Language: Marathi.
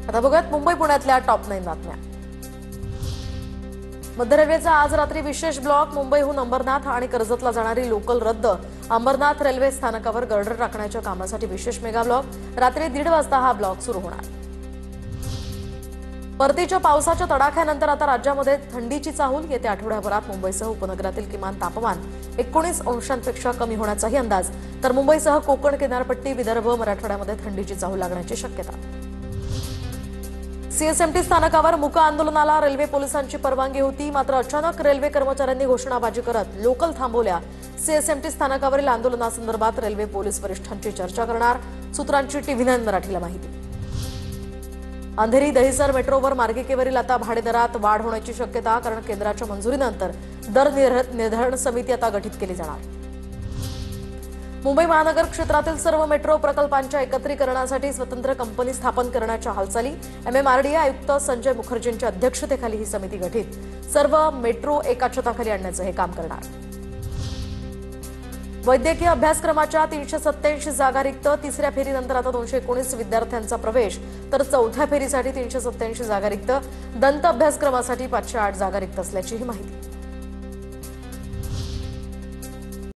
आता बघूयात मुंबई पुण्यातल्या टॉप 9 बातम्या। मध्य रेल्वेचा आज रात्री विशेष ब्लॉक। मुंबईहून अंबरनाथ आणि कर्जतला जाणारी लोकल रद्द। अंबरनाथ रेल्वे स्थानकावर गर्डर टाकण्याच्या कामासाठी विशेष मेगा ब्लॉक। रात्री 1:30 वाजता हा ब्लॉक सुरू होणार। परतीच्या पावसाच्या तडाख्यानंतर आता राज्यामध्ये थंडीची चाहूल। येत्या आठवड्याभरात मुंबईसह उपनगरातील किमान तापमान 19 अंशांपेक्षा कमी होण्याचाही अंदाज। तर मुंबईसह कोकण किनारपट्टी, विदर्भ, मराठवाड्यामध्ये थंडीची चाहूल लागण्याची शक्यता। सीएसएमटी स्थानकावर मूक आंदोलनाला रेल्वे पोलिसांची परवानगी होती, मात्र अचानक रेल्वे कर्मचाऱ्यांनी घोषणाबाजी करत लोकल थांबवल्या। सीएसएमटी स्थानकावरील आंदोलनासंदर्भात रेल्वे पोलीस वरिष्ठांची चर्चा करणार, सूत्रांची टीव्ही9 मराठीला माहिती। अंधेरी दहिसर मेट्रोवर मार्गिकेवरील आता भाडेदरात वाढ होण्याची शक्यता, कारण केंद्राच्या मंजुरीनंतर दर निर्धारण समिती आता गठीत केली जाणार। मुंबई महानगर क्षेत्रातील सर्व मेट्रो प्रकल्पांच्या एकत्रीकरणासाठी स्वतंत्र कंपनी स्थापन करण्याच्या हालचाली। MMRDA आयुक्त संजय मुखर्जींच्या अध्यक्षतेखाली ही समिती गठीत। सर्व मेट्रो एका छताखाली आणण्याचे हे काम करणार। वैद्यकीय अभ्यासक्रमाच्या 387 जागा रिक्त। तिसऱ्या फेरीनंतर आता 219 विद्यार्थ्यांचा प्रवेश, तर चौथ्या फेरीसाठी 387 जागा रिक्त। दंत अभ्यासक्रमासाठी 508 जागा रिक्त असल्याची माहिती।